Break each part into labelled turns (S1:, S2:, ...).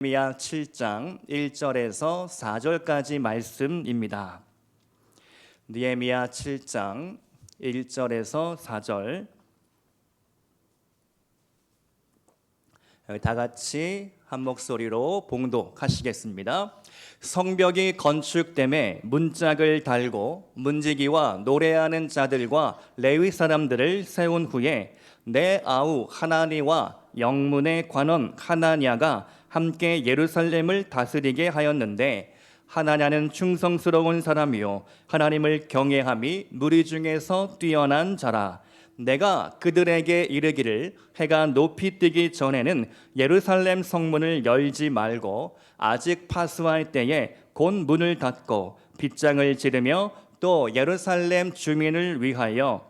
S1: 느헤미야 7장 1절에서 4절까지 말씀입니다. 느헤미야 7장 1절에서 4절 다 같이 한 목소리로 봉독하시겠습니다. 성벽이 건축됨에 문짝을 달고 문지기와 노래하는 자들과 레위 사람들을 세운 후에 내 아우 하나니와 영문의 관원 하나냐가 함께 예루살렘을 다스리게 하였는데, 하나냐는 충성스러운 사람이요 하나님을 경외함이 무리 중에서 뛰어난 자라. 내가 그들에게 이르기를 해가 높이 뜨기 전에는 예루살렘 성문을 열지 말고 아직 파수할 때에 곧 문을 닫고 빗장을 지르며 또 예루살렘 주민을 위하여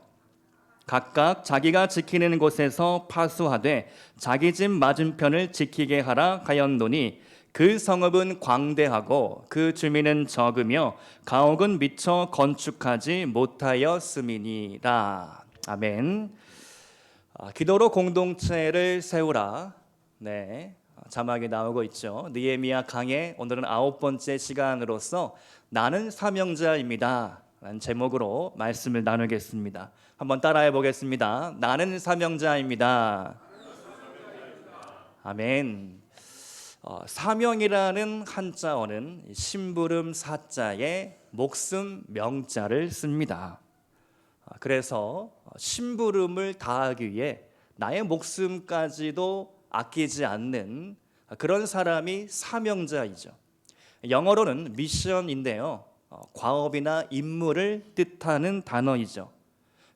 S1: 각각 자기가 지키는 곳에서 파수하되 자기 집 맞은편을 지키게 하라 하였노니, 그 성읍은 광대하고 그 주민은 적으며 가옥은 미처 건축하지 못하였음이니라. 아멘. 기도로 공동체를 세우라. 네, 자막이 나오고 있죠. 느헤미야 강의 오늘은 9번째 시간으로서 나는 사명자입니다 라는 제목으로 말씀을 나누겠습니다. 한번 따라해 보겠습니다. 나는 사명자입니다. 아멘. 사명이라는 한자어는 심부름 사자에 목숨 명자를 씁니다. 그래서 심부름을 다하기 위해 나의 목숨까지도 아끼지 않는 그런 사람이 사명자이죠. 영어로는 미션인데요, 과업이나 임무를 뜻하는 단어이죠.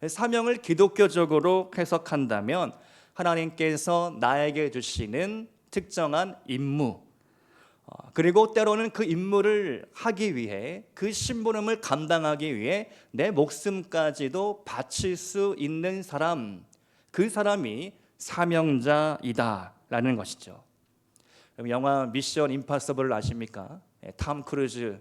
S1: 사명을 기독교적으로 해석한다면 하나님께서 나에게 주시는 특정한 임무, 그리고 때로는 그 임무를 하기 위해, 그 심부름을 감당하기 위해 내 목숨까지도 바칠 수 있는 사람, 그 사람이 사명자이다라는 것이죠. 영화 미션 임파서블을 아십니까? 탐 크루즈,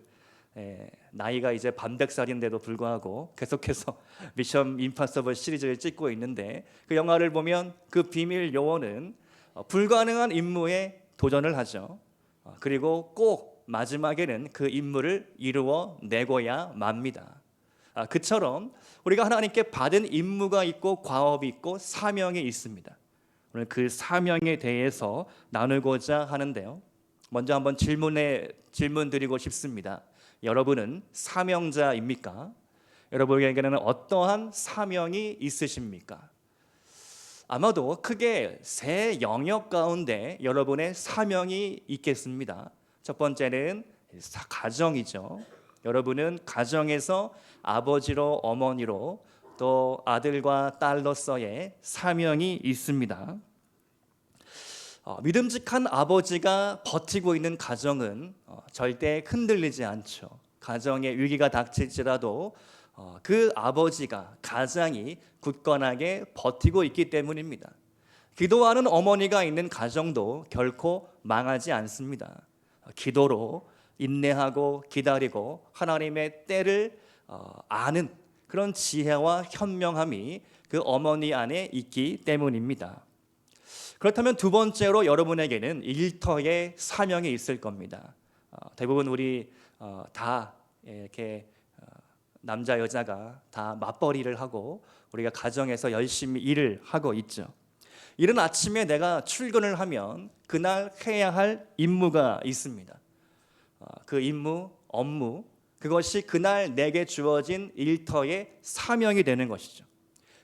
S1: 나이가 이제 반백살인데도 불구하고 계속해서 미션 임파서블 시리즈를 찍고 있는데, 그 영화를 보면 그 비밀 요원은 불가능한 임무에 도전을 하죠. 그리고 꼭 마지막에는 그 임무를 이루어 내고야 맙니다. 그처럼 우리가 하나님께 받은 임무가 있고 과업이 있고 사명이 있습니다. 오늘 그 사명에 대해서 나누고자 하는데요, 먼저 한번 질문 드리고 싶습니다. 여러분은 사명자입니까? 여러분에게는 어떠한 사명이 있으십니까? 아마도 크게 세 영역 가운데 여러분의 사명이 있겠습니다. 첫 번째는 가정이죠. 여러분은 가정에서 아버지로 어머니로 또 아들과 딸로서의 사명이 있습니다. 믿음직한 아버지가 버티고 있는 가정은 절대 흔들리지 않죠. 가정에 위기가 닥칠지라도 그 아버지가, 가장이 굳건하게 버티고 있기 때문입니다. 기도하는 어머니가 있는 가정도 결코 망하지 않습니다. 기도로 인내하고 기다리고 하나님의 때를 아는 그런 지혜와 현명함이 그 어머니 안에 있기 때문입니다. 그렇다면 두 번째로 여러분에게는 일터의 사명이 있을 겁니다. 대부분 우리 다 이렇게 남자 여자가 다 맞벌이를 하고 우리가 가정에서 열심히 일을 하고 있죠. 이른 아침에 내가 출근을 하면 그날 해야 할 임무가 있습니다. 그 임무, 업무, 그것이 그날 내게 주어진 일터의 사명이 되는 것이죠.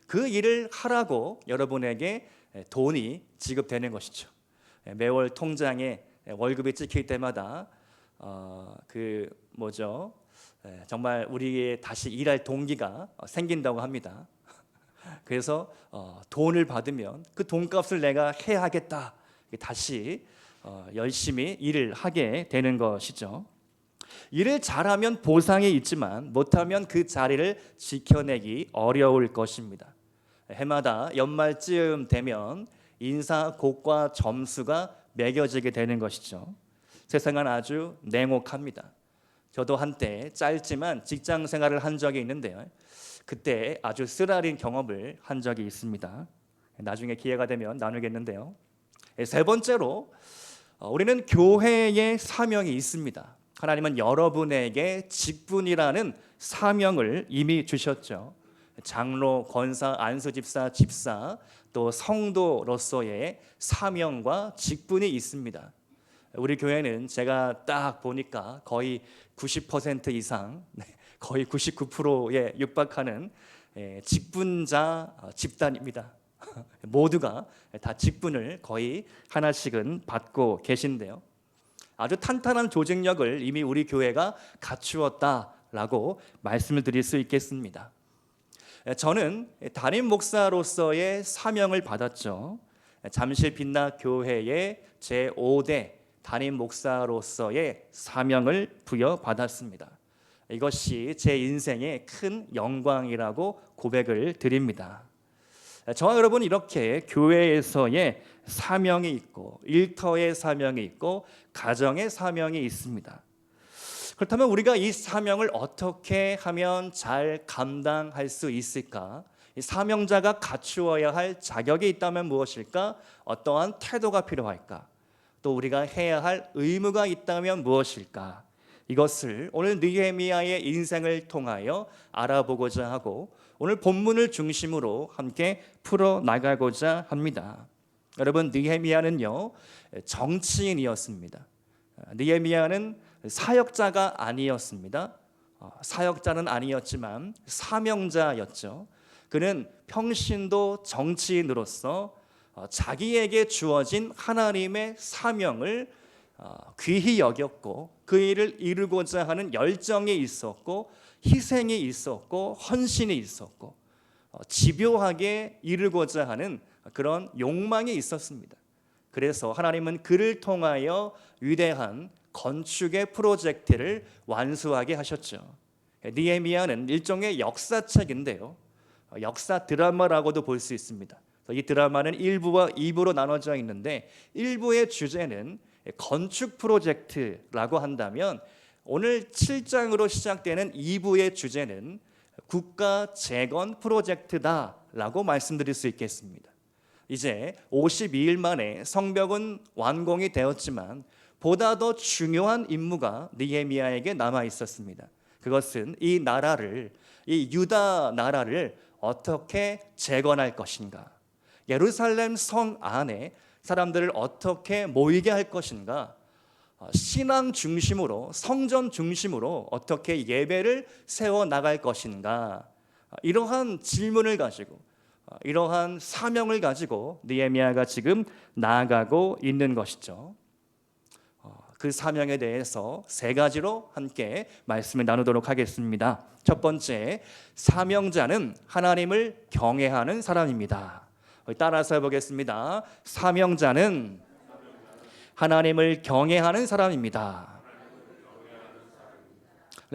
S1: 그 일을 하라고 여러분에게 돈이 지급되는 것이죠. 매월 통장에 월급이 찍힐 때마다 정말 우리의 다시 일할 동기가 생긴다고 합니다. 그래서 돈을 받으면 그 돈값을 내가 해야 하겠다, 다시 열심히 일을 하게 되는 것이죠. 일을 잘하면 보상이 있지만 못하면 그 자리를 지켜내기 어려울 것입니다. 해마다 연말쯤 되면 인사고과 점수가 매겨지게 되는 것이죠. 세상은 아주 냉혹합니다. 저도 한때 짧지만 직장 생활을 한 적이 있는데요, 그때 아주 쓰라린 경험을 한 적이 있습니다. 나중에 기회가 되면 나누겠는데요, 세 번째로 우리는 교회의 사명이 있습니다. 하나님은 여러분에게 직분이라는 사명을 이미 주셨죠. 장로, 권사, 안수집사, 집사, 또 성도로서의 사명과 직분이 있습니다. 우리 교회는 제가 딱 보니까 거의 90% 이상, 거의 99%에 육박하는 직분자 집단입니다. 모두가 다 직분을 거의 하나씩은 받고 계신데요. 아주 탄탄한 조직력을 이미 우리 교회가 갖추었다라고 말씀을 드릴 수 있겠습니다. 저는 담임 목사로서의 사명을 받았죠. 잠실 빛나 교회의 제5대 담임 목사로서의 사명을 부여받았습니다. 이것이 제 인생의 큰 영광이라고 고백을 드립니다. 저와 여러분 이렇게 교회에서의 사명이 있고 일터의 사명이 있고 가정의 사명이 있습니다. 그렇다면 우리가 이 사명을 어떻게 하면 잘 감당할 수 있을까? 이 사명자가 갖추어야 할 자격이 있다면 무엇일까? 어떠한 태도가 필요할까? 또 우리가 해야 할 의무가 있다면 무엇일까? 이것을 오늘 느헤미야의 인생을 통하여 알아보고자 하고 오늘 본문을 중심으로 함께 풀어나가고자 합니다. 여러분, 느헤미야는요 정치인이었습니다. 느헤미야는 사역자가 아니었습니다. 사역자는 아니었지만 사명자였죠. 그는 평신도 정치인으로서 자기에게 주어진 하나님의 사명을 귀히 여겼고 그 일을 이루고자 하는 열정이 있었고 희생이 있었고 헌신이 있었고 집요하게 이루고자 하는 그런 욕망이 있었습니다. 그래서 하나님은 그를 통하여 위대한 건축의 프로젝트를 완수하게 하셨죠. 느헤미야는 일종의 역사책인데요, 역사 드라마라고도 볼 수 있습니다. 이 드라마는 1부와 2부로 나눠져 있는데 1부의 주제는 건축 프로젝트라고 한다면 오늘 7장으로 시작되는 2부의 주제는 국가 재건 프로젝트다라고 말씀드릴 수 있겠습니다. 이제 52일 만에 성벽은 완공이 되었지만 보다 더 중요한 임무가 느헤미야에게 남아 있었습니다. 그것은 이 나라를, 이 유다 나라를 어떻게 재건할 것인가, 예루살렘 성 안에 사람들을 어떻게 모이게 할 것인가, 신앙 중심으로, 성전 중심으로 어떻게 예배를 세워 나갈 것인가, 이러한 질문을 가지고, 이러한 사명을 가지고 느헤미야가 지금 나아가고 있는 것이죠. 그 사명에 대해서 세 가지로 함께 말씀을 나누도록 하겠습니다. 첫 번째, 사명자는 하나님을 경외하는 사람입니다. 따라서 해보겠습니다. 사명자는 하나님을 경외하는 사람입니다.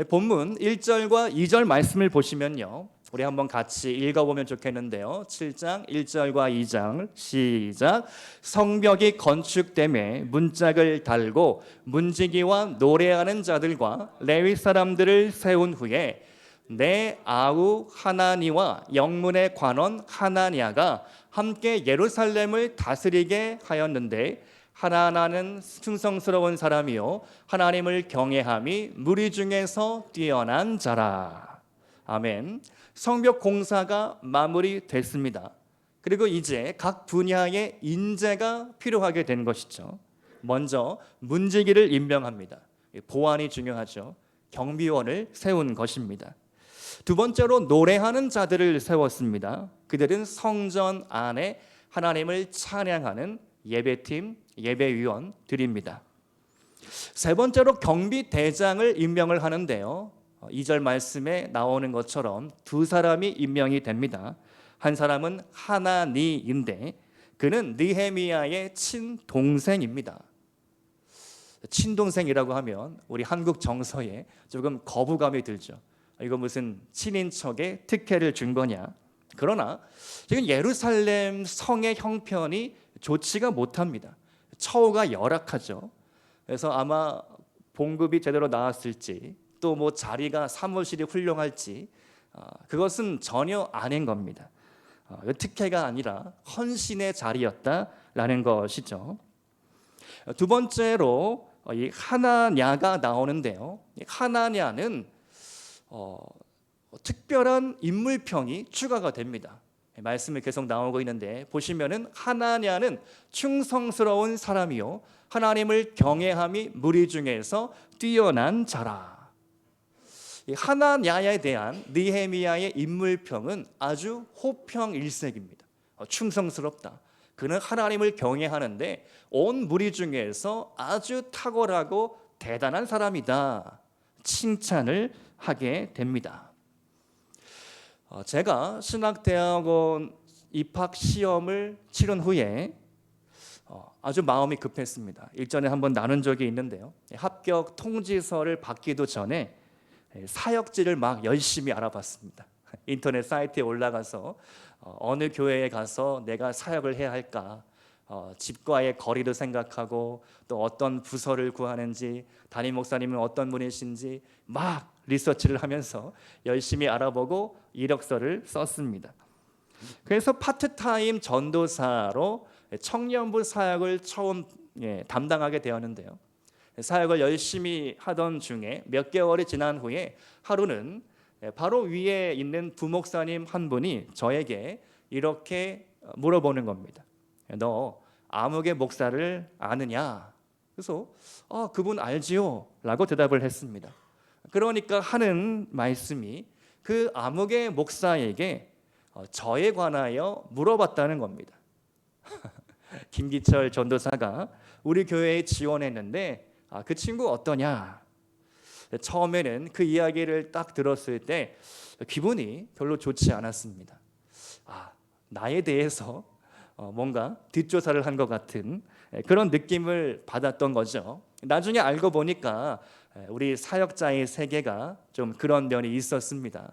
S1: 본문 1절과 2절 말씀을 보시면요, 우리 한번 같이 읽어보면 좋겠는데요. 7장 1절과 2장 시작. 성벽이 건축됨에 문짝을 달고 문지기와 노래하는 자들과 레위 사람들을 세운 후에 내 아우 하나니와 영문의 관원 하나니아가 함께 예루살렘을 다스리게 하였는데 하나나는 충성스러운 사람이요 하나님을 경외함이 무리 중에서 뛰어난 자라. 아멘. 성벽 공사가 마무리됐습니다. 그리고 이제 각 분야의 인재가 필요하게 된 것이죠. 먼저 문지기를 임명합니다. 보안이 중요하죠. 경비원을 세운 것입니다. 두 번째로 노래하는 자들을 세웠습니다. 그들은 성전 안에 하나님을 찬양하는 예배팀, 예배위원들입니다. 세 번째로 경비대장을 임명을 하는데요, 2절 말씀에 나오는 것처럼 두 사람이 임명이 됩니다. 한 사람은 하나니인데 그는 느헤미야의 친동생입니다. 친동생이라고 하면 우리 한국 정서에 조금 거부감이 들죠. 이거 무슨 친인척에 특혜를 준 거냐. 그러나 지금 예루살렘 성의 형편이 좋지가 못합니다. 처우가 열악하죠. 그래서 아마 봉급이 제대로 나왔을지 또 뭐 자리가 사무실이 훌륭할지 그것은 전혀 아닌 겁니다. 특혜가 아니라 헌신의 자리였다라는 것이죠. 두 번째로 이 하나냐가 나오는데요. 이 하나냐는 특별한 인물평이 추가가 됩니다. 말씀이 계속 나오고 있는데 보시면은 하나냐는 충성스러운 사람이요 하나님을 경외함이 무리 중에서 뛰어난 자라. 이 하나냐에 대한 느헤미야의 인물평은 아주 호평일색입니다. 충성스럽다. 그는 하나님을 경외하는데 온 무리 중에서 아주 탁월하고 대단한 사람이다. 칭찬을 하게 됩니다. 제가 신학대학원 입학 시험을 치른 후에 아주 마음이 급했습니다. 일전에 한번 나눈 적이 있는데요. 합격 통지서를 받기도 전에 사역지를 막 열심히 알아봤습니다. 인터넷 사이트에 올라가서 어느 교회에 가서 내가 사역을 해야 할까, 집과의 거리도 생각하고 또 어떤 부서를 구하는지, 담임 목사님은 어떤 분이신지 막 리서치를 하면서 열심히 알아보고 이력서를 썼습니다. 그래서 파트타임 전도사로 청년부 사역을 처음 담당하게 되었는데요. 사역을 열심히 하던 중에 몇 개월이 지난 후에 하루는 바로 위에 있는 부목사님 한 분이 저에게 이렇게 물어보는 겁니다. 너 아무개 목사를 아느냐? 그래서 그분 알지요 라고 대답을 했습니다. 그러니까 하는 말씀이 그 아무개 목사에게 저에 관하여 물어봤다는 겁니다. 김기철 전도사가 우리 교회에 지원했는데 그 친구 어떠냐? 처음에는 그 이야기를 딱 들었을 때 기분이 별로 좋지 않았습니다. 나에 대해서 뭔가 뒷조사를 한 것 같은 그런 느낌을 받았던 거죠. 나중에 알고 보니까 우리 사역자의 세계가 좀 그런 면이 있었습니다.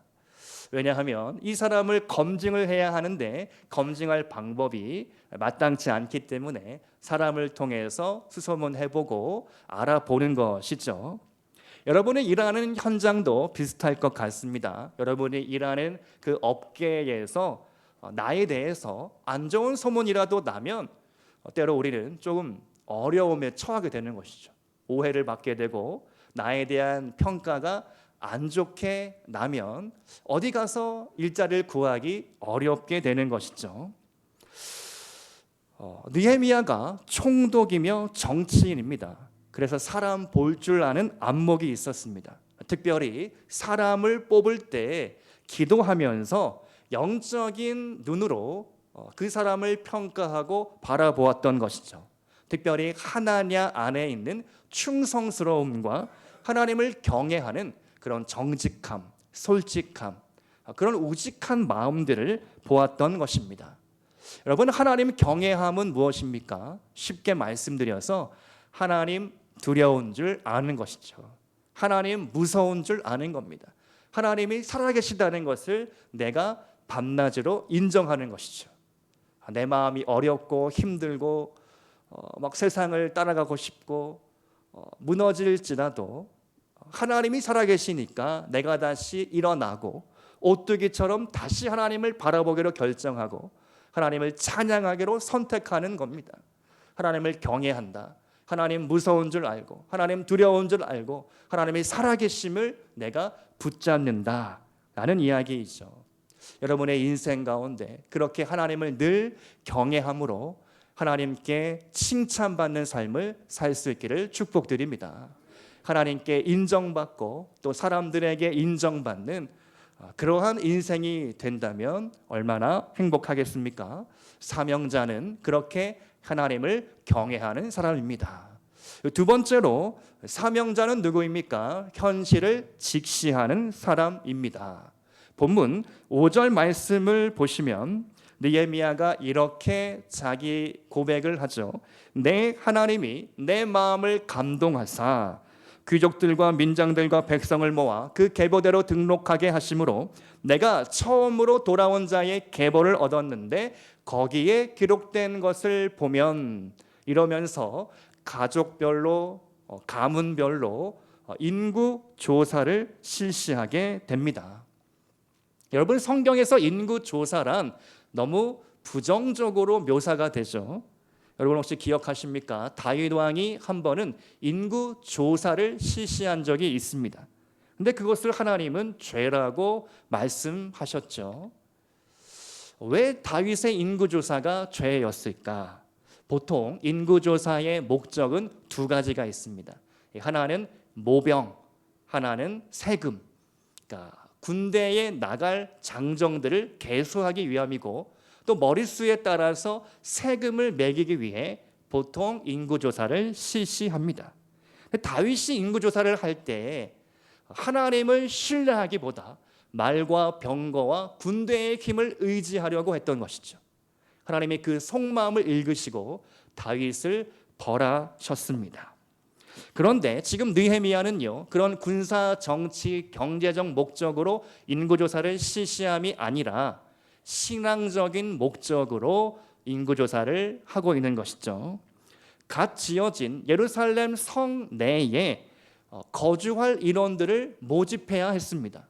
S1: 왜냐하면 이 사람을 검증을 해야 하는데 검증할 방법이 마땅치 않기 때문에 사람을 통해서 수소문해보고 알아보는 것이죠. 여러분이 일하는 현장도 비슷할 것 같습니다. 여러분이 일하는 그 업계에서 나에 대해서 안 좋은 소문이라도 나면 때로 우리는 조금 어려움에 처하게 되는 것이죠. 오해를 받게 되고 나에 대한 평가가 안 좋게 나면 어디 가서 일자리를 구하기 어렵게 되는 것이죠. 느헤미야가 총독이며 정치인입니다. 그래서 사람 볼 줄 아는 안목이 있었습니다. 특별히 사람을 뽑을 때 기도하면서 영적인 눈으로 그 사람을 평가하고 바라보았던 것이죠. 특별히 하나냐 안에 있는 충성스러움과 하나님을 경외하는 그런 정직함, 솔직함, 그런 우직한 마음들을 보았던 것입니다. 여러분, 하나님 경외함은 무엇입니까? 쉽게 말씀드려서 하나님 두려운 줄 아는 것이죠. 하나님 무서운 줄 아는 겁니다. 하나님이 살아계시다는 것을 내가 밤낮으로 인정하는 것이죠. 내 마음이 어렵고 힘들고 막 세상을 따라가고 싶고 무너질지라도 하나님이 살아계시니까 내가 다시 일어나고 오뚜기처럼 다시 하나님을 바라보기로 결정하고 하나님을 찬양하기로 선택하는 겁니다. 하나님을 경외한다. 하나님 무서운 줄 알고 하나님 두려운 줄 알고 하나님이 살아계심을 내가 붙잡는다 라는 이야기이죠. 여러분의 인생 가운데 그렇게 하나님을 늘 경외함으로 하나님께 칭찬받는 삶을 살 수 있기를 축복드립니다. 하나님께 인정받고 또 사람들에게 인정받는 그러한 인생이 된다면 얼마나 행복하겠습니까? 사명자는 그렇게 하나님을 경외하는 사람입니다. 두 번째로 사명자는 누구입니까? 현실을 직시하는 사람입니다. 본문 5절 말씀을 보시면 느헤미야가 이렇게 자기 고백을 하죠. 내 하나님이 내 마음을 감동하사 귀족들과 민장들과 백성을 모아 그 계보대로 등록하게 하심으로 내가 처음으로 돌아온 자의 계보를 얻었는데 거기에 기록된 것을 보면, 이러면서 가족별로 가문별로 인구 조사를 실시하게 됩니다. 여러분, 성경에서 인구 조사란 너무 부정적으로 묘사가 되죠. 여러분 혹시 기억하십니까? 다윗 왕이 한 번은 인구 조사를 실시한 적이 있습니다. 근데 그것을 하나님은 죄라고 말씀하셨죠. 왜 다윗의 인구 조사가 죄였을까? 보통 인구 조사의 목적은 두 가지가 있습니다. 하나는 모병, 하나는 세금. 그러니까 군대에 나갈 장정들을 계수하기 위함이고, 또 머릿수에 따라서 세금을 매기기 위해 보통 인구조사를 실시합니다. 다윗이 인구조사를 할 때 하나님을 신뢰하기보다 말과 병거와 군대의 힘을 의지하려고 했던 것이죠. 하나님이 그 속마음을 읽으시고 다윗을 벌하셨습니다. 그런데 지금 느헤미야는요, 그런 군사, 정치, 경제적 목적으로 인구조사를 실시함이 아니라 신앙적인 목적으로 인구조사를 하고 있는 것이죠. 갓 지어진 예루살렘 성 내에 거주할 인원들을 모집해야 했습니다.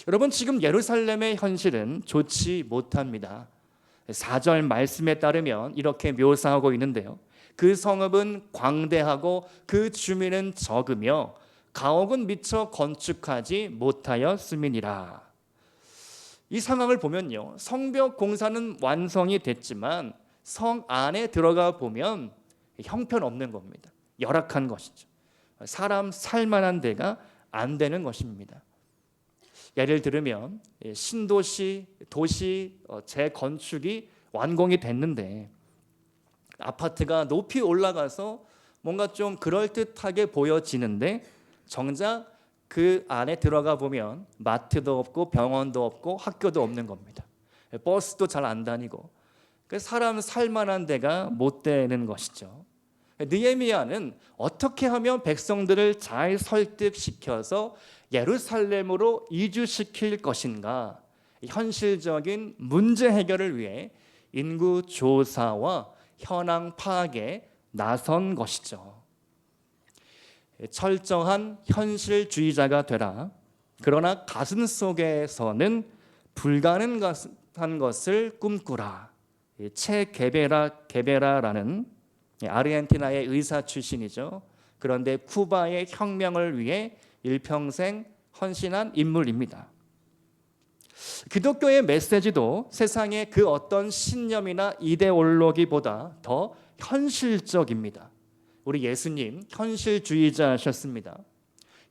S1: 여러분, 지금 예루살렘의 현실은 좋지 못합니다. 4절 말씀에 따르면 이렇게 묘사하고 있는데요, 그 성읍은 광대하고 그 주민은 적으며 가옥은 미처 건축하지 못하였음이니라. 이 상황을 보면요, 성벽 공사는 완성이 됐지만 성 안에 들어가 보면 형편없는 겁니다. 열악한 것이죠. 사람 살만한 데가 안 되는 것입니다. 예를 들면 신도시, 도시 재건축이 완공이 됐는데 아파트가 높이 올라가서 뭔가 좀 그럴듯하게 보여지는데 정작 그 안에 들어가 보면 마트도 없고 병원도 없고 학교도 없는 겁니다. 버스도 잘 안 다니고 사람 살만한 데가 못 되는 것이죠. 느헤미야는 어떻게 하면 백성들을 잘 설득시켜서 예루살렘으로 이주시킬 것인가, 현실적인 문제 해결을 위해 인구 조사와 현황 파악에 나선 것이죠. 철저한 현실주의자가 되라. 그러나 가슴 속에서는 불가능한 것을 꿈꾸라. 체 게베라라는 아르헨티나의 의사 출신이죠. 그런데 쿠바의 혁명을 위해 일평생 헌신한 인물입니다. 기독교의 메시지도 세상의 그 어떤 신념이나 이데올로기보다 더 현실적입니다. 우리 예수님 현실주의자셨습니다.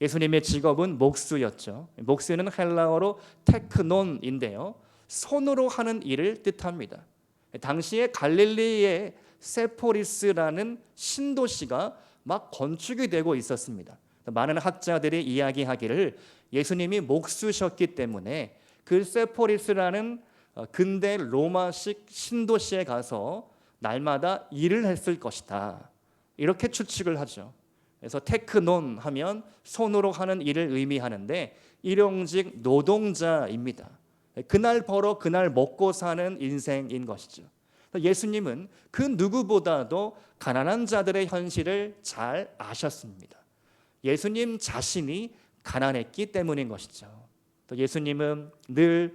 S1: 예수님의 직업은 목수였죠. 목수는 헬라어로 테크논인데요, 손으로 하는 일을 뜻합니다. 당시에 갈릴리의 세포리스라는 신도시가 막 건축이 되고 있었습니다. 많은 학자들이 이야기하기를 예수님이 목수셨기 때문에 그 세포리스라는 근대 로마식 신도시에 가서 날마다 일을 했을 것이다, 이렇게 추측을 하죠. 그래서 테크논 하면 손으로 하는 일을 의미하는데 일용직 노동자입니다. 그날 벌어 그날 먹고 사는 인생인 것이죠. 예수님은 그 누구보다도 가난한 자들의 현실을 잘 아셨습니다. 예수님 자신이 가난했기 때문인 것이죠. 또 예수님은 늘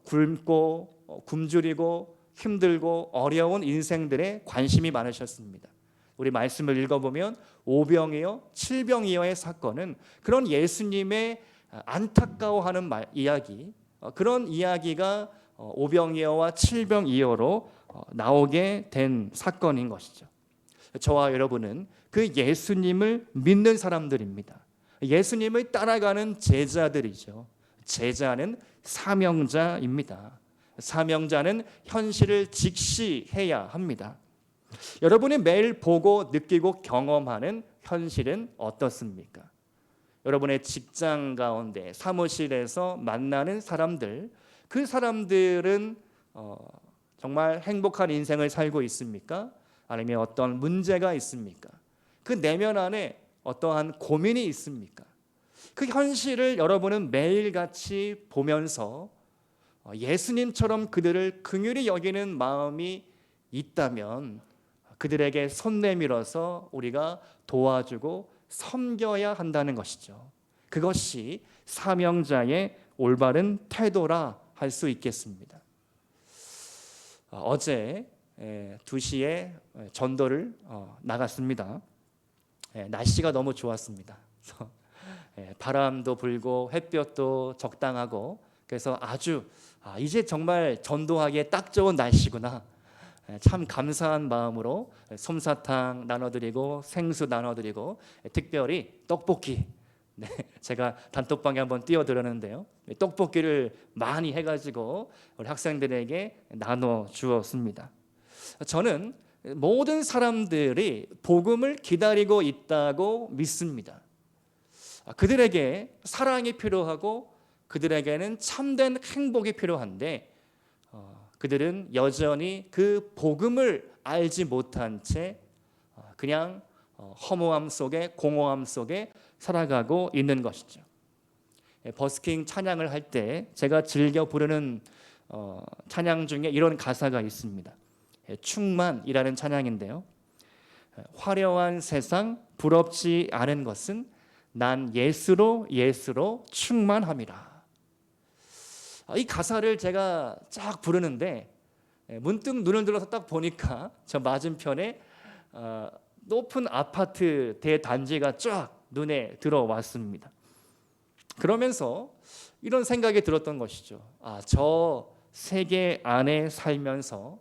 S1: 굶고 굶주리고 힘들고 어려운 인생들에 관심이 많으셨습니다. 우리 말씀을 읽어보면 오병이어, 칠병이어의 사건은 그런 예수님의 안타까워하는 이야기, 그런 이야기가 오병이어와 칠병이어로 나오게 된 사건인 것이죠. 저와 여러분은 그 예수님을 믿는 사람들입니다. 예수님을 따라가는 제자들이죠. 제자는 사명자입니다. 사명자는 현실을 직시해야 합니다. 여러분이 매일 보고 느끼고 경험하는 현실은 어떻습니까? 여러분의 직장 가운데 사무실에서 만나는 사람들, 그 사람들은 정말 행복한 인생을 살고 있습니까? 아니면 어떤 문제가 있습니까? 그 내면 안에 어떠한 고민이 있습니까? 그 현실을 여러분은 매일같이 보면서 예수님처럼 그들을 긍휼히 여기는 마음이 있다면 그들에게 손 내밀어서 우리가 도와주고 섬겨야 한다는 것이죠. 그것이 사명자의 올바른 태도라 할 수 있겠습니다. 어제 2시에 전도를 나갔습니다. 날씨가 너무 좋았습니다. 그래서 바람도 불고 햇볕도 적당하고, 그래서 아주 이제 정말 전도하기에 딱 좋은 날씨구나, 참 감사한 마음으로 솜사탕 나눠드리고 생수 나눠드리고, 특별히 떡볶이, 제가 단톡방에 한번 띄워드렸는데요, 떡볶이를 많이 해가지고 우리 학생들에게 나눠 주었습니다. 저는 모든 사람들이 복음을 기다리고 있다고 믿습니다. 그들에게 사랑이 필요하고 그들에게는 참된 행복이 필요한데, 그들은 여전히 그 복음을 알지 못한 채 그냥 허무함 속에, 공허함 속에 살아가고 있는 것이죠. 버스킹 찬양을 할 때 제가 즐겨 부르는 찬양 중에 이런 가사가 있습니다. 충만이라는 찬양인데요, 화려한 세상 부럽지 않은 것은 난 예수로 충만함이라. 이 가사를 제가 쫙 부르는데 문득 눈을 들어서 딱 보니까 저 맞은편에 높은 아파트 대단지가 쫙 눈에 들어왔습니다. 그러면서 이런 생각이 들었던 것이죠. 저 세계 안에 살면서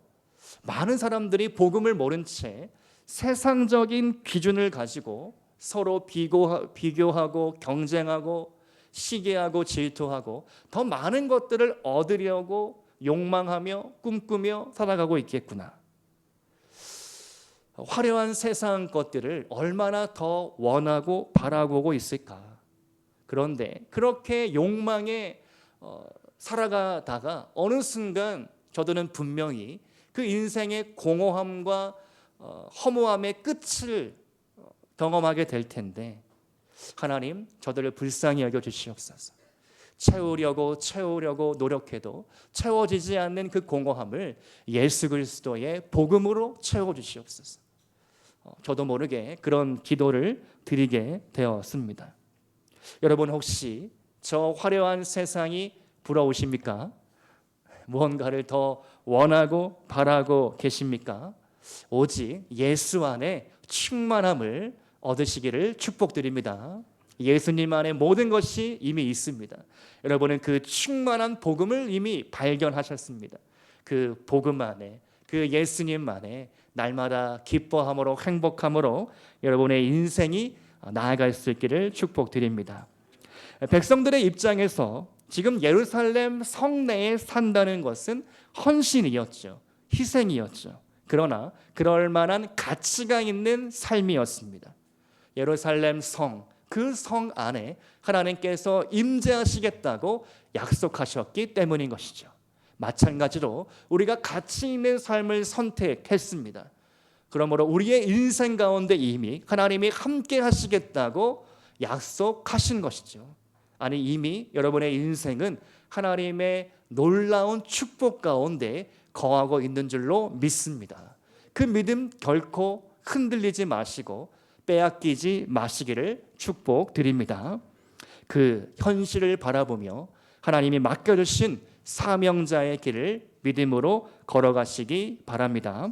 S1: 많은 사람들이 복음을 모른 채 세상적인 기준을 가지고 서로 비교하고 경쟁하고 시기하고 질투하고 더 많은 것들을 얻으려고 욕망하며 꿈꾸며 살아가고 있겠구나. 화려한 세상 것들을 얼마나 더 원하고 바라보고 있을까. 그런데 그렇게 욕망에 살아가다가 어느 순간 저들은 분명히 그 인생의 공허함과 허무함의 끝을 경험하게 될 텐데, 하나님 저들을 불쌍히 여겨 주시옵소서. 채우려고 노력해도 채워지지 않는 그 공허함을 예수 그리스도의 복음으로 채워 주시옵소서. 저도 모르게 그런 기도를 드리게 되었습니다. 여러분, 혹시 저 화려한 세상이 부러우십니까? 무언가를 더 원하고 바라고 계십니까? 오직 예수 안에 충만함을 얻으시기를 축복드립니다. 예수님 안에 모든 것이 이미 있습니다. 여러분은 그 충만한 복음을 이미 발견하셨습니다. 그 복음 안에, 그 예수님 안에 날마다 기뻐함으로 행복함으로 여러분의 인생이 나아갈 수 있기를 축복드립니다. 백성들의 입장에서 지금 예루살렘 성내에 산다는 것은 헌신이었죠. 희생이었죠. 그러나 그럴 만한 가치가 있는 삶이었습니다. 예루살렘 성, 그 성 안에 하나님께서 임재하시겠다고 약속하셨기 때문인 것이죠. 마찬가지로 우리가 가치 있는 삶을 선택했습니다. 그러므로 우리의 인생 가운데 이미 하나님이 함께 하시겠다고 약속하신 것이죠. 아니, 이미 여러분의 인생은 하나님의 놀라운 축복 가운데 거하고 있는 줄로 믿습니다. 그 믿음 결코 흔들리지 마시고 빼앗기지 마시기를 축복드립니다. 그 현실을 바라보며 하나님이 맡겨주신 사명자의 길을 믿음으로 걸어가시기 바랍니다.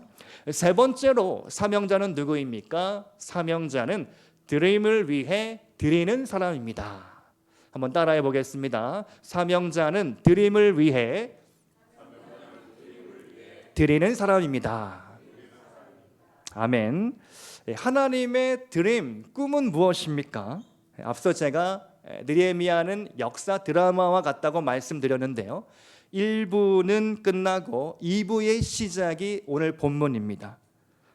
S1: 세 번째로 사명자는 누구입니까? 사명자는 드림을 위해 드리는 사람입니다. 한번 따라해 보겠습니다. 사명자는 드림을 위해 드리는 사람입니다. 아멘. 하나님의 드림, 꿈은 무엇입니까? 앞서 제가 느헤미야는 역사 드라마와 같다고 말씀드렸는데요, 1부는 끝나고 2부의 시작이 오늘 본문입니다.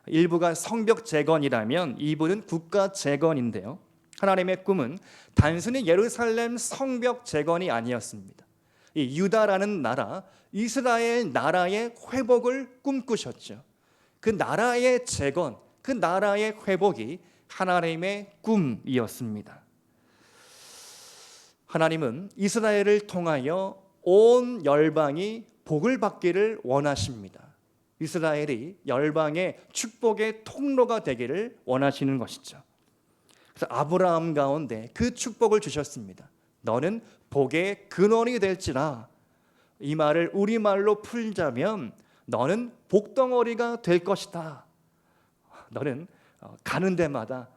S1: 1부가 성벽 재건이라면 2부는 국가 재건인데요, 하나님의 꿈은 단순히 예루살렘 성벽 재건이 아니었습니다. 이 유다라는 나라, 이스라엘 나라의 회복을 꿈꾸셨죠. 그 나라의 재건, 그 나라의 회복이 하나님의 꿈이었습니다. 하나님은 이스라엘을 통하여 온 열방이 복을 받기를 원하십니다. 이스라엘이 열방의 축복의 통로가 되기를 원하시는 것이죠. 그래서 아브라함 가운데 그 축복을 주셨습니다. 너는 복의 근원이 될지라. 이 말을 우리말로 풀자면 너는 복덩어리가 될 것이다. 너는 가는 데마다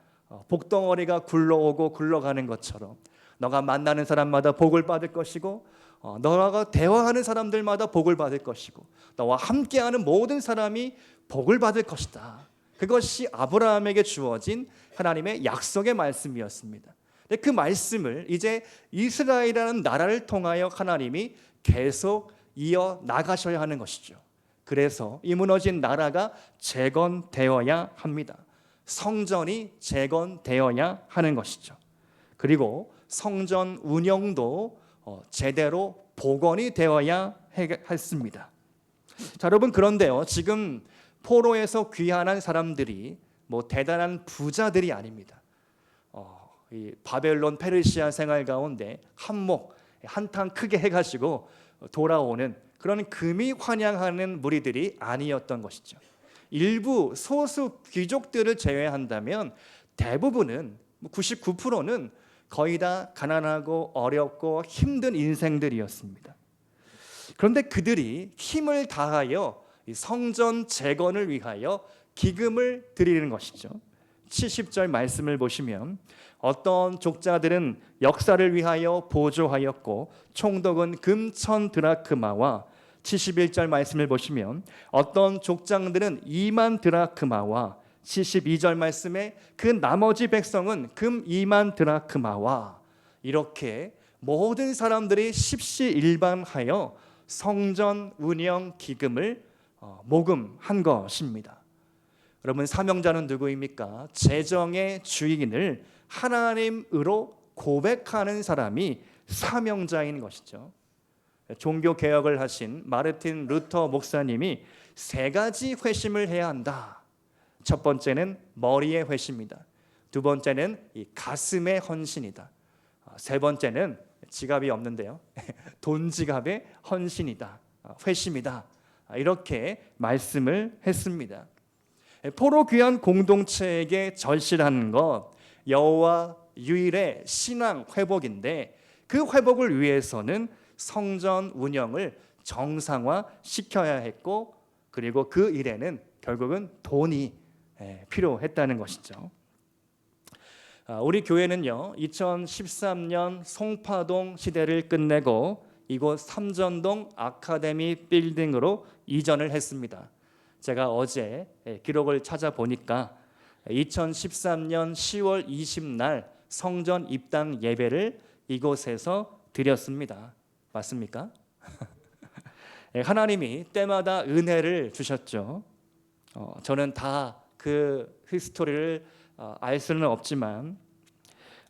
S1: 복덩어리가 굴러오고 굴러가는 것처럼 너가 만나는 사람마다 복을 받을 것이고 너가 대화하는 사람들마다 복을 받을 것이고 너와 함께하는 모든 사람이 복을 받을 것이다. 그것이 아브라함에게 주어진 하나님의 약속의 말씀이었습니다. 근데 그 말씀을 이제 이스라엘이라는 나라를 통하여 하나님이 계속 이어 나가셔야 하는 것이죠. 그래서 이 무너진 나라가 재건되어야 합니다. 성전이 재건되어야 하는 것이죠. 그리고 성전 운영도 제대로 복원이 되어야 했습니다. 자, 여러분, 그런데요, 지금 포로에서 귀환한 사람들이 대단한 부자들이 아닙니다. 이 바벨론 페르시아 생활 가운데 한탕 크게 해가지고 돌아오는 그런 금이 환영하는 무리들이 아니었던 것이죠. 일부 소수 귀족들을 제외한다면 대부분은 99%는 거의 다 가난하고 어렵고 힘든 인생들이었습니다. 그런데 그들이 힘을 다하여 성전 재건을 위하여 기금을 드리는 것이죠. 70절 말씀을 보시면 어떤 족자들은 역사를 위하여 보조하였고 총독은 금 1000드라크마와 71절 말씀을 보시면 어떤 족장들은 2만 드라크마와 72절 말씀에 그 나머지 백성은 금 2만 드라크마와 이렇게 모든 사람들이 십시일반하여 성전 운영 기금을 모금한 것입니다. 여러분, 사명자는 누구입니까? 재정의 주인을 하나님으로 고백하는 사람이 사명자인 것이죠. 종교개혁을 하신 마르틴 루터 목사님이 3가지 회심을 해야 한다. 첫 번째는 머리의 회심이다. 두 번째는 이 가슴의 헌신이다. 세 번째는 지갑이 없는데요, 돈 지갑의 헌신이다. 회심이다. 이렇게 말씀을 했습니다. 포로 귀환 공동체에게 절실한 것, 여호와 유일의 신앙 회복인데 그 회복을 위해서는 성전 운영을 정상화 시켜야 했고, 그리고 그 일에는 결국은 돈이 필요했다는 것이죠. 우리 교회는요, 2013년 송파동 시대를 끝내고 이곳 삼전동 아카데미 빌딩으로 이전을 했습니다. 제가 어제 기록을 찾아보니까 2013년 10월 20날 성전 입당 예배를 이곳에서 드렸습니다. 맞습니까? 하나님이 때마다 은혜를 주셨죠. 저는 다 그 히스토리를 알 수는 없지만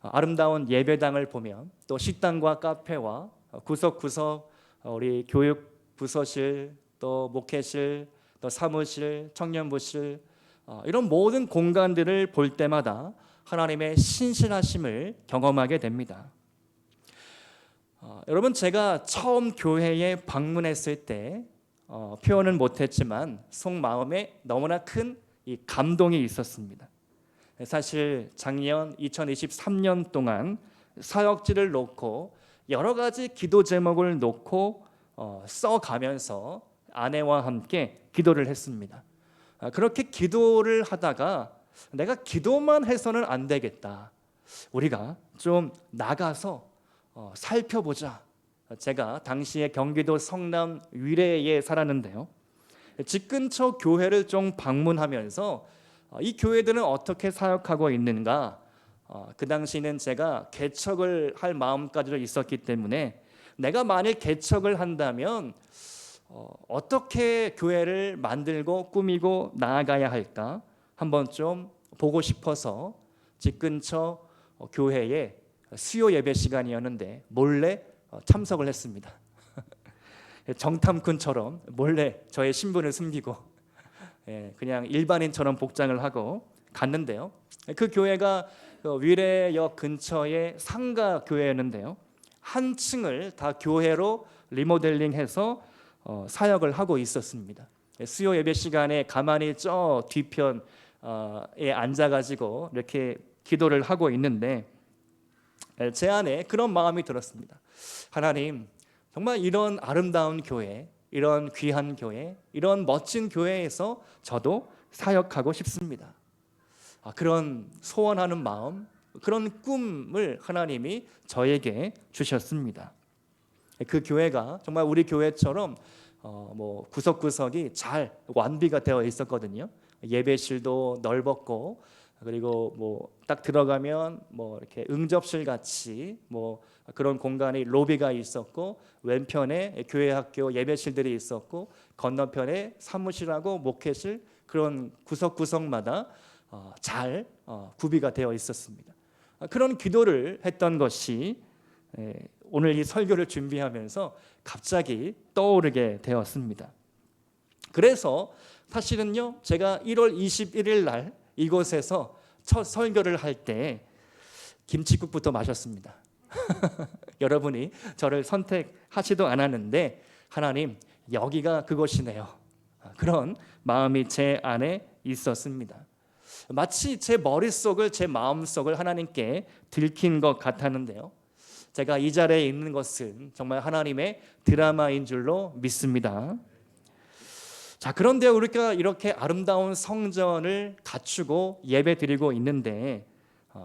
S1: 아름다운 예배당을 보면 또 식당과 카페와 구석구석 우리 교육 부서실, 또 목회실, 또 사무실, 청년부실, 이런 모든 공간들을 볼 때마다 하나님의 신실하심을 경험하게 됩니다. 여러분, 제가 처음 교회에 방문했을 때 표현은 못했지만 속마음에 너무나 큰 이 감동이 있었습니다. 사실 작년 2023년 동안 사역지를 놓고 여러 가지 기도 제목을 놓고 써가면서 아내와 함께 기도를 했습니다. 그렇게 기도를 하다가 내가 기도만 해서는 안 되겠다. 우리가 좀 나가서 살펴보자. 제가 당시에 경기도 성남 위례에 살았는데요, 집 근처 교회를 좀 방문하면서 이 교회들은 어떻게 사역하고 있는가, 그 당시는 제가 개척을 할 마음까지도 있었기 때문에 내가 만일 개척을 한다면 어떻게 교회를 만들고 꾸미고 나아가야 할까 한번 좀 보고 싶어서 집 근처 교회에 수요 예배 시간이었는데 몰래 참석을 했습니다. 정탐꾼처럼 몰래 저의 신분을 숨기고 그냥 일반인처럼 복장을 하고 갔는데요, 그 교회가 위례역 근처의 상가 교회였는데요, 한 층을 다 교회로 리모델링해서 사역을 하고 있었습니다. 수요 예배 시간에 가만히 저 뒤편에 앉아가지고 이렇게 기도를 하고 있는데 제 안에 그런 마음이 들었습니다. 하나님, 정말 이런 아름다운 교회, 이런 귀한 교회, 이런 멋진 교회에서 저도 사역하고 싶습니다. 그런 소원하는 마음, 그런 꿈을 하나님이 저에게 주셨습니다. 그 교회가 정말 우리 교회처럼 구석구석이 잘 완비가 되어 있었거든요. 예배실도 넓었고, 그리고 딱 들어가면 이렇게 응접실 같이 그런 공간이 로비가 있었고, 왼편에 교회 학교 예배실들이 있었고, 건너편에 사무실하고 목회실, 그런 구석구석마다 잘 구비가 되어 있었습니다. 그런 기도를 했던 것이 오늘 이 설교를 준비하면서 갑자기 떠오르게 되었습니다. 그래서 사실은요, 제가 1월 21일 날 이곳에서 첫 설교를 할 때 김치국부터 마셨습니다. 여러분이 저를 선택하지도 않았는데 하나님, 여기가 그곳이네요. 그런 마음이 제 안에 있었습니다. 마치 제 머릿속을, 제 마음속을 하나님께 들킨 것 같았는데요, 제가 이 자리에 있는 것은 정말 하나님의 드라마인 줄로 믿습니다. 자, 그런데 우리가 이렇게 아름다운 성전을 갖추고 예배 드리고 있는데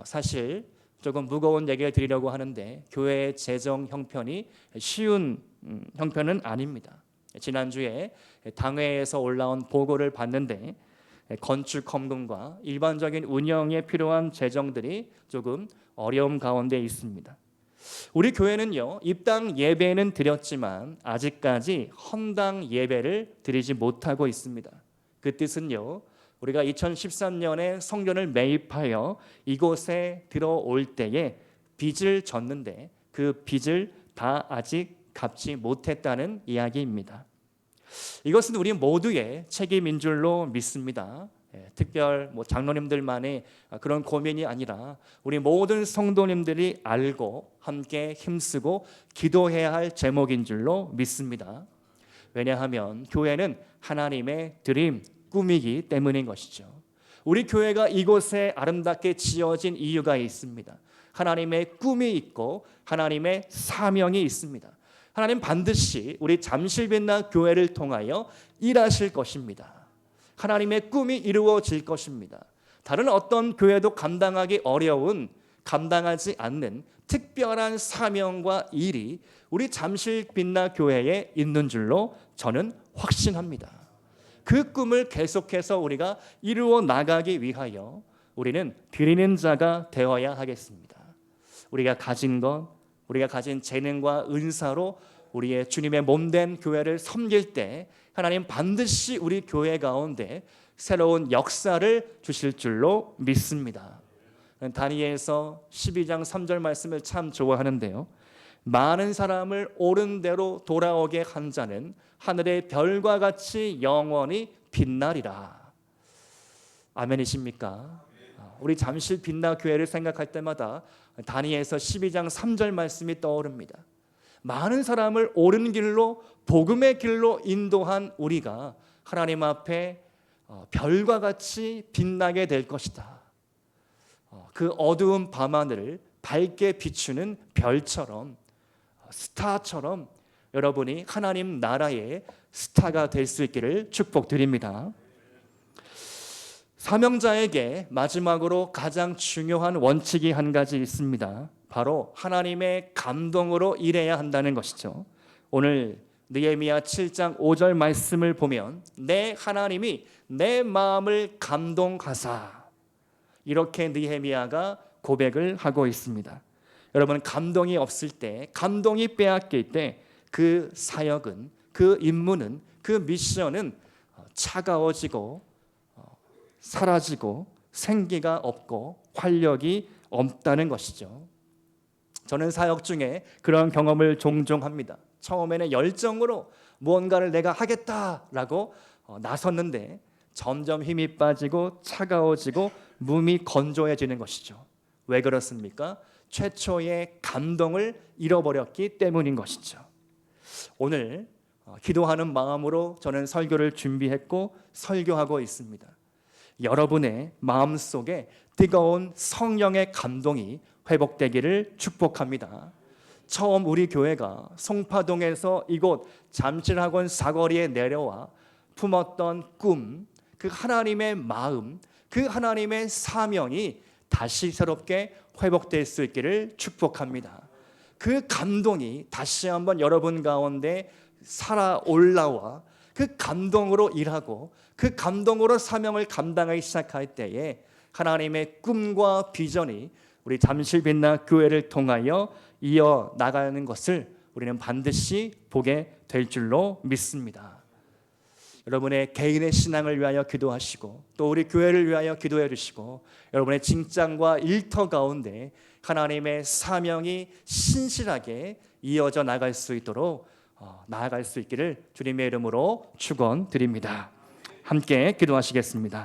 S1: 사실 조금 무거운 얘기를 드리려고 하는데 교회의 재정 형편이 쉬운 형편은 아닙니다. 지난주에 당회에서 올라온 보고를 봤는데 건축 헌금과 일반적인 운영에 필요한 재정들이 조금 어려움 가운데 있습니다. 우리 교회는요, 입당 예배는 드렸지만 아직까지 헌당 예배를 드리지 못하고 있습니다. 그 뜻은요, 우리가 2013년에 성전을 매입하여 이곳에 들어올 때에 빚을 졌는데 그 빚을 다 아직 갚지 못했다는 이야기입니다. 이것은 우리 모두의 책임인 줄로 믿습니다. 특별 장로님들만의 그런 고민이 아니라 우리 모든 성도님들이 알고 함께 힘쓰고 기도해야 할 제목인 줄로 믿습니다. 왜냐하면 교회는 하나님의 드림, 꿈이기 때문인 것이죠. 우리 교회가 이곳에 아름답게 지어진 이유가 있습니다. 하나님의 꿈이 있고 하나님의 사명이 있습니다. 하나님 반드시 우리 잠실빛나 교회를 통하여 일하실 것입니다. 하나님의 꿈이 이루어질 것입니다. 다른 어떤 교회도 감당하기 어려운, 감당하지 않는 특별한 사명과 일이 우리 잠실빛나 교회에 있는 줄로 저는 확신합니다. 그 꿈을 계속해서 우리가 이루어 나가기 위하여 우리는 드리는 자가 되어야 하겠습니다. 우리가 가진 것, 우리가 가진 재능과 은사로 우리의 주님의 몸된 교회를 섬길 때 하나님 반드시 우리 교회 가운데 새로운 역사를 주실 줄로 믿습니다. 다니엘서 12장 3절 말씀을 참 좋아하는데요, 많은 사람을 옳은 대로 돌아오게 한 자는 하늘의 별과 같이 영원히 빛나리라. 아멘이십니까? 우리 잠실 빛나 교회를 생각할 때마다 다니엘서 12장 3절 말씀이 떠오릅니다. 많은 사람을 옳은 길로, 복음의 길로 인도한 우리가 하나님 앞에 별과 같이 빛나게 될 것이다. 그 어두운 밤하늘을 밝게 비추는 별처럼, 스타처럼 여러분이 하나님 나라의 스타가 될 수 있기를 축복드립니다. 사명자에게 마지막으로 가장 중요한 원칙이 한 가지 있습니다. 바로 하나님의 감동으로 일해야 한다는 것이죠. 오늘 느헤미야 7장 5절 말씀을 보면 내 하나님이 내 마음을 감동하사, 이렇게 느헤미야가 고백을 하고 있습니다. 여러분, 감동이 없을 때, 감동이 빼앗길 때 그 사역은, 그 임무는, 그 미션은 차가워지고 사라지고 생기가 없고 활력이 없다는 것이죠. 저는 사역 중에 그런 경험을 종종 합니다. 처음에는 열정으로 무언가를 내가 하겠다라고 나섰는데 점점 힘이 빠지고 차가워지고 몸이 건조해지는 것이죠. 왜 그렇습니까? 최초의 감동을 잃어버렸기 때문인 것이죠. 오늘 기도하는 마음으로 저는 설교를 준비했고 설교하고 있습니다. 여러분의 마음속에 뜨거운 성령의 감동이 회복되기를 축복합니다. 처음 우리 교회가 송파동에서 이곳 잠실학원 사거리에 내려와 품었던 꿈, 그 하나님의 마음, 그 하나님의 사명이 다시 새롭게 회복될 수 있기를 축복합니다. 그 감동이 다시 한번 여러분 가운데 살아 올라와 그 감동으로 일하고 그 감동으로 사명을 감당하기 시작할 때에 하나님의 꿈과 비전이 우리 잠실빛나 교회를 통하여 이어나가는 것을 우리는 반드시 보게 될 줄로 믿습니다. 여러분의 개인의 신앙을 위하여 기도하시고 또 우리 교회를 위하여 기도해 주시고 여러분의 직장과 일터 가운데 하나님의 사명이 신실하게 이어져 나갈 수 있도록 나아갈 수 있기를 주님의 이름으로 축원드립니다. 함께 기도하시겠습니다.